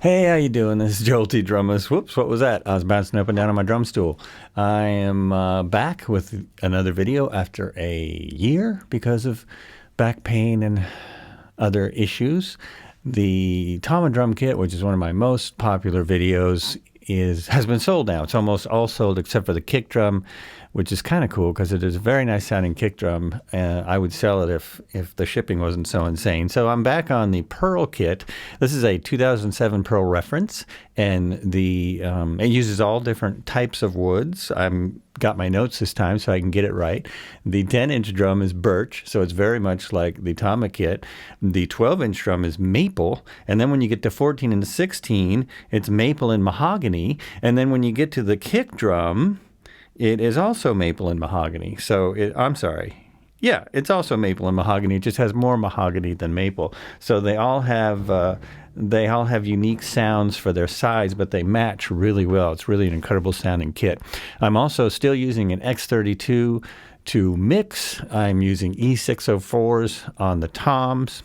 Hey, how you doing? This is Joel T. Drummus. Whoops, what was that? I was bouncing up and down on my drum stool. I am back with another video after a year because of back pain and other issues. The Tama drum kit, which is one of my most popular videos, has been sold now. It's almost all sold except for the kick drum, which is kind of cool because it is a very nice sounding kick drum. I would sell it if the shipping wasn't so insane. So I'm back on the Pearl kit. This is a 2007 Pearl reference, and it uses all different types of woods. I'm got my notes this time so I can get it right. The 10-inch drum is Birch, so it's very much like the Tama kit. The 12-inch drum is Maple, and then when you get to 14 and 16, it's Maple and Mahogany, and then when you get to the kick drum, it is also Maple and Mahogany. I'm sorry. Yeah, it's also Maple and Mahogany. It just has more mahogany than maple. So they all have unique sounds for their size, but they match really well. It's really an incredible sounding kit. I'm also still using an X32 to mix. I'm using E604s on the toms.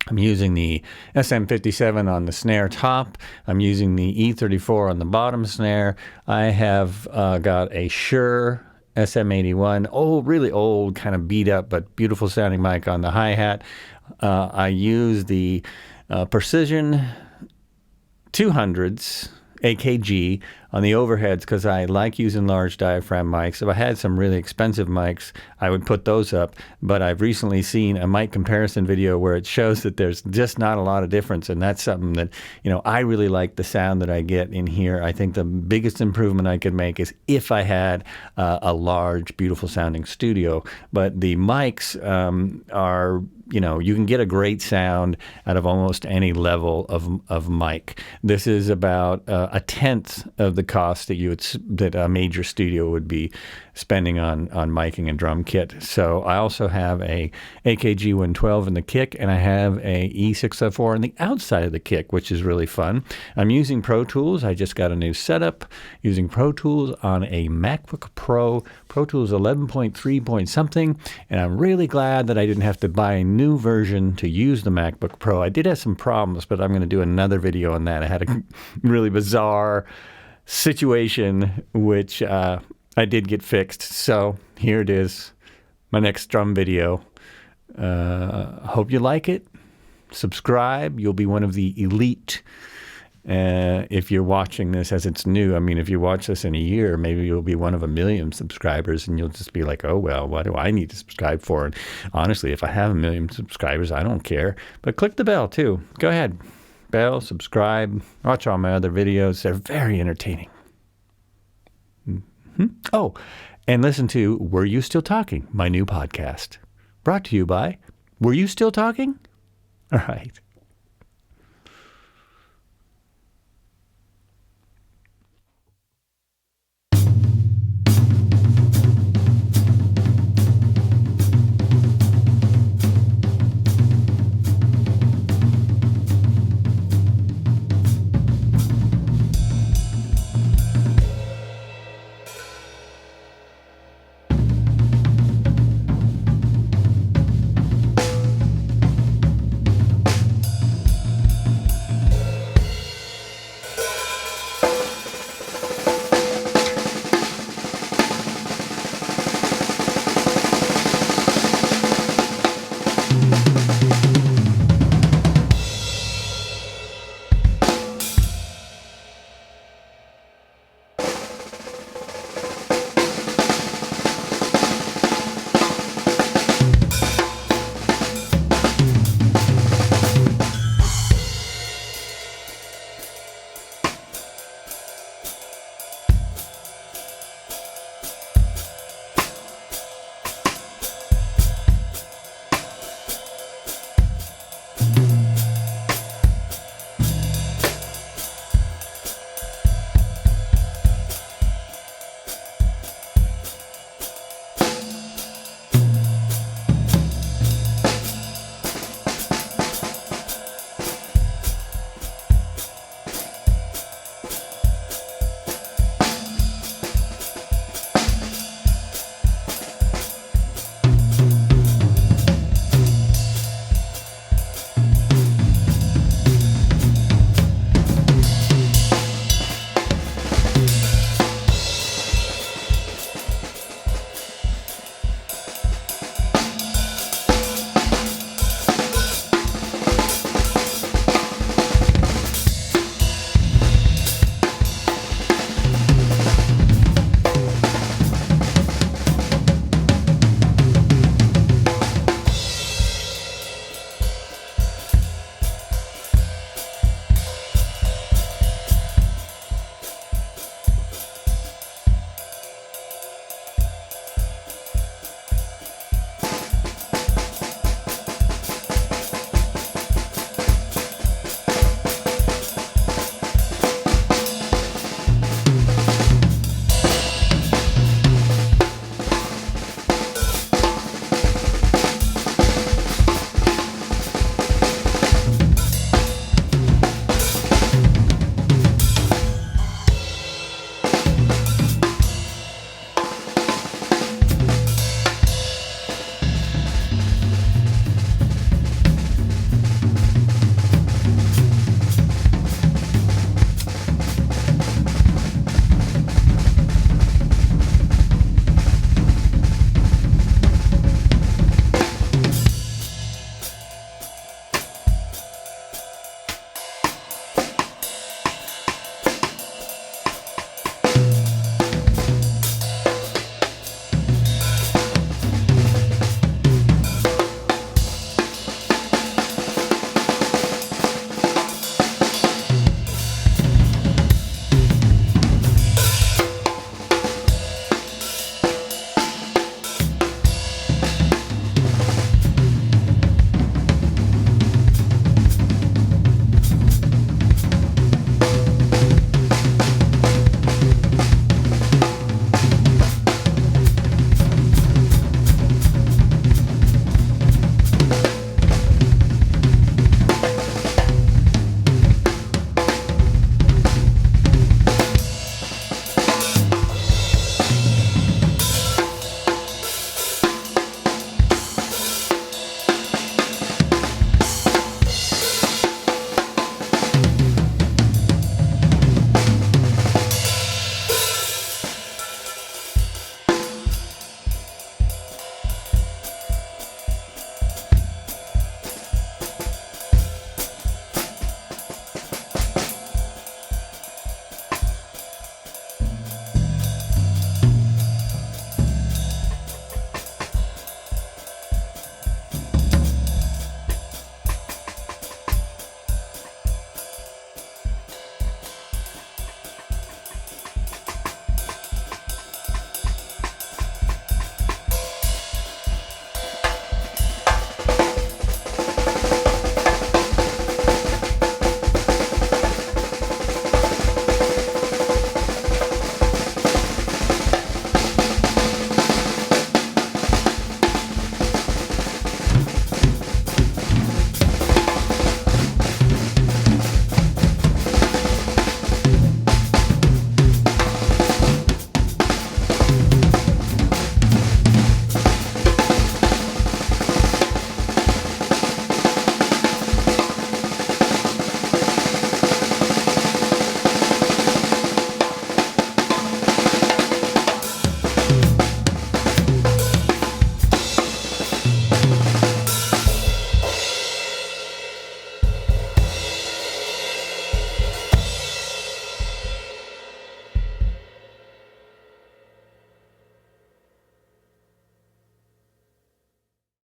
I'm using the SM57 on the snare top. I'm using the E34 on the bottom snare. I have got a Shure SM81, really old, kind of beat up, but beautiful sounding mic on the hi-hat. I use the Precision 200s AKG on the overheads because I like using large diaphragm mics. If I had some really expensive mics, I would put those up. But I've recently seen a mic comparison video where it shows that there's just not a lot of difference. And that's something that, I really like the sound that I get in here. I think the biggest improvement I could make is if I had a large, beautiful sounding studio. But the mics are, you can get a great sound out of almost any level of mic. This is about a tenth of the cost that a major studio would be spending on miking and drum kit. So I also have a AKG 112 in the kick, and I have a E604 on the outside of the kick, which is really fun. I'm using Pro Tools. I just got a new setup using Pro Tools on a MacBook Pro Tools 11.3 point something, and I'm really glad that I didn't have to buy a new version to use the MacBook Pro. I did have some problems, but I'm going to do another video on that. I had a really bizarre situation which I did get fixed. So here it is, my next drum video. Hope you like it. Subscribe. You'll be one of the elite if you're watching this as it's new. I mean, if you watch this in a year, maybe you'll be one of 1 million subscribers, and you'll just be like, oh, well, what do I need to subscribe for? And honestly, if I have 1 million subscribers, I don't care. But click the bell, too. Go ahead. Bell, subscribe, watch all my other videos. They're very entertaining. Oh, and listen to Were You Still Talking, my new podcast. Brought to you by Were You Still Talking? All right.